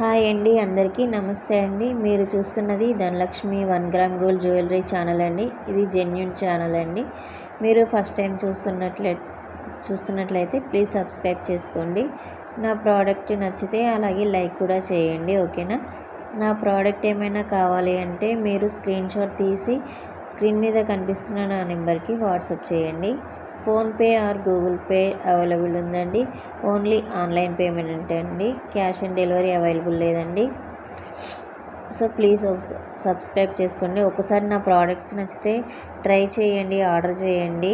Hi అండి, అందరికీ నమస్తే అండి. మీరు చూస్తున్నది Dhanalakshmi 1 gram gold jewellery channel అండి. ఇది జెన్యూన్ ఛానల్ అండి. మీరు ఫస్ట్ టైం చూస్తున్నట్లయితే ప్లీజ్ సబ్స్క్రైబ్ చేసుకోండి. నా ప్రోడక్ట్ నచ్చితే అలాగే లైక్ కూడా చేయండి, ఓకేనా. నా ప్రోడక్ట్ ఏమైనా కావాలి అంటే మీరు స్క్రీన్ షాట్ తీసి స్క్రీన్ మీద కనిపిస్తున్న నా నెంబర్కి వాట్సాప్ చేయండి. PhonePe are Google pay available ఉందండి. ఓన్లీ ఆన్లైన్ పేమెంట్ అండి, క్యాష్ ఆన్ డెలివరీ అవైలబుల్ లేదండి. సో ప్లీజ్ సబ్స్క్రైబ్ చేసుకోండి. ఒకసారి నా ప్రోడక్ట్స్ నచ్చితే ట్రై చేయండి, ఆర్డర్ చేయండి.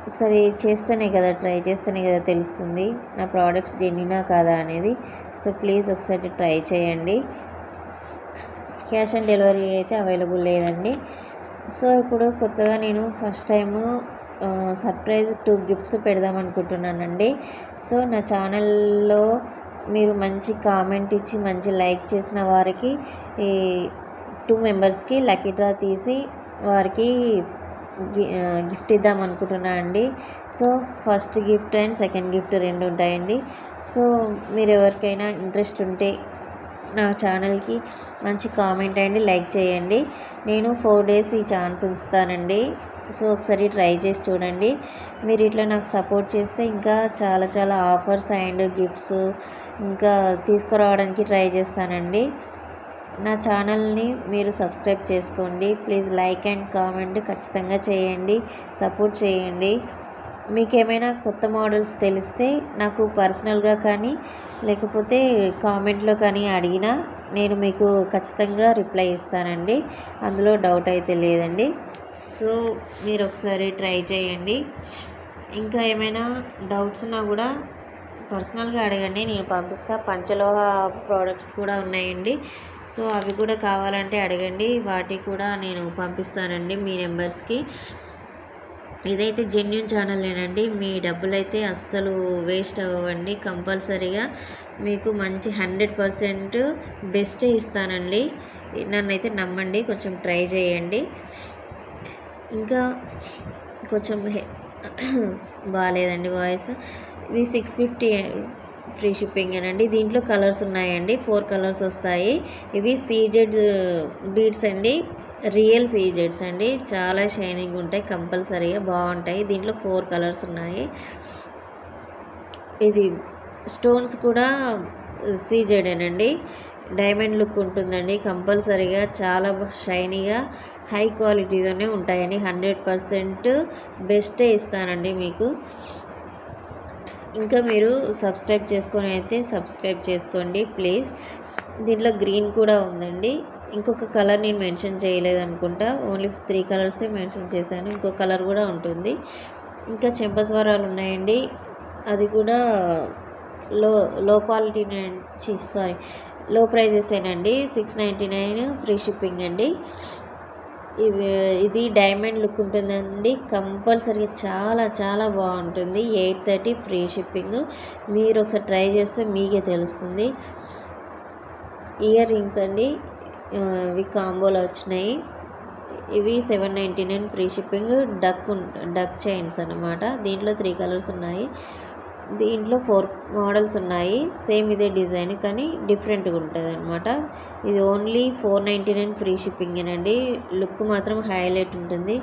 ఒకసారి ట్రై చేస్తేనే కదా తెలుస్తుంది నా ప్రోడక్ట్స్ జెన్యూనా కాదా అనేది. సో ప్లీజ్ ఒకసారి ట్రై చేయండి. క్యాష్ ఆన్ డెలివరీ అయితే అవైలబుల్ లేదండి. సో ఇప్పుడు కొత్తగా నేను ఫస్ట్ టైము సర్ప్రైజ్ 2 గిఫ్ట్స్ పెడదాం అనుకుంటున్నానండి. సో నా ఛానల్లో మీరు మంచి కామెంట్ ఇచ్చి మంచి లైక్ చేసిన వారికి ఈ 2 మెంబర్స్కి లక్కీ డ్రా తీసి వారికి గిఫ్ట్ ఇద్దాం అనుకుంటున్నాను అండి. So first gift and second gift 2 ఉంటాయండి. సో మీరు ఎవరికైనా ఇంట్రెస్ట్ ఉంటే నా ఛానల్కి మంచి కామెంట్ అండి, లైక్ చేయండి. నేను 4 డేస్ ఈ ఛాన్స్ ఉంచుతానండి. సో ఒకసారి ట్రై చేసి చూడండి. మీరు ఇట్లా నాకు సపోర్ట్ చేస్తే ఇంకా చాలా ఆఫర్స్ అండ్ గిఫ్ట్స్ ఇంకా తీసుకురావడానికి ట్రై చేస్తానండి. నా ఛానల్ని మీరు సబ్స్క్రైబ్ చేసుకోండి. ప్లీజ్ లైక్ అండ్ కామెంట్ ఖచ్చితంగా చేయండి, సపోర్ట్ చేయండి. మీకు ఏమైనా కొత్త మోడల్స్ తెలిస్తే నాకు పర్సనల్గా కానీ లేకపోతే కామెంట్లో కానీ అడిగినా నేను మీకు ఖచ్చితంగా రిప్లై ఇస్తానండి, అందులో డౌట్ అయితే లేదండి. సో మీరు ఒకసారి ట్రై చేయండి. ఇంకా ఏమైనా డౌట్స్ ఉన్నా కూడా పర్సనల్గా అడగండి, నేను పంపిస్తా. పంచలోహ ప్రోడక్ట్స్ కూడా ఉన్నాయండి. సో అవి కూడా కావాలంటే అడగండి, వాటికి కూడా నేను పంపిస్తానండి మీ నెంబర్స్కి. ఇదైతే జెన్యూన్ ఛానలేనండి. మీ డబ్బులు అయితే అస్సలు వేస్ట్ అవ్వండి. కంపల్సరీగా మీకు మంచి 100% బెస్టే ఇస్తానండి. నన్నైతే నమ్మండి, కొంచెం ట్రై చేయండి. ఇంకా కొంచెం బాగాలేదండి వాయిస్. ఇది 650 ఫ్రీ షిప్పింగ్ అనండి. దీంట్లో కలర్స్ ఉన్నాయండి, 4 కలర్స్ వస్తాయి. ఇవి సీజెడ్ బీడ్స్ అండి, రియల్ సీజెడ్స్ అండి. చాలా షైనింగ్ ఉంటాయి, కంపల్సరీగా బాగుంటాయి. దీంట్లో 4 కలర్స్ ఉన్నాయి. ఇది స్టోన్స్ కూడా సీజెడేనండి. డైమండ్ లుక్ ఉంటుందండి. కంపల్సరీగా చాలా షైనీగా హై క్వాలిటీతోనే ఉంటాయండి. 100% బెస్టే ఇస్తానండి మీకు. ఇంకా మీరు సబ్స్క్రైబ్ చేసుకోండి ప్లీజ్. దీంట్లో గ్రీన్ కూడా ఉందండి. ఇంకొక కలర్ నేను మెన్షన్ చేయలేదు అనుకుంటా, ఓన్లీ 3 కలర్సే మెన్షన్ చేశాను. ఇంకో కలర్ కూడా ఉంటుంది. ఇంకా చెంపస్వరాలు ఉన్నాయండి. అది కూడా లో క్వాలిటీ లో ప్రైజెసేనండి. 699 ఫ్రీ షిప్పింగ్ అండి. ఇది డైమండ్ లుక్ ఉంటుందండి. కంపల్సరీగా చాలా బాగుంటుంది. 830 ఫ్రీ షిప్పింగ్. మీరు ఒకసారి ట్రై చేస్తే మీకే తెలుస్తుంది. ఇయర్ రింగ్స్ అండి, ఇవి కాంబోలో వచ్చినాయి. ఇవి 799 ఫ్రీ షిప్పింగ్. డక్ చైన్స్ అన్నమాట. దీంట్లో 3 కలర్స్ ఉన్నాయి. దీంట్లో 4 మోడల్స్ ఉన్నాయి. సేమ్ ఇదే డిజైన్ కానీ డిఫరెంట్గా ఉంటుంది అనమాట. ఇది ఓన్లీ 499 ఫ్రీ షిప్పింగేనండి. లుక్ మాత్రం హైలైట్ ఉంటుంది.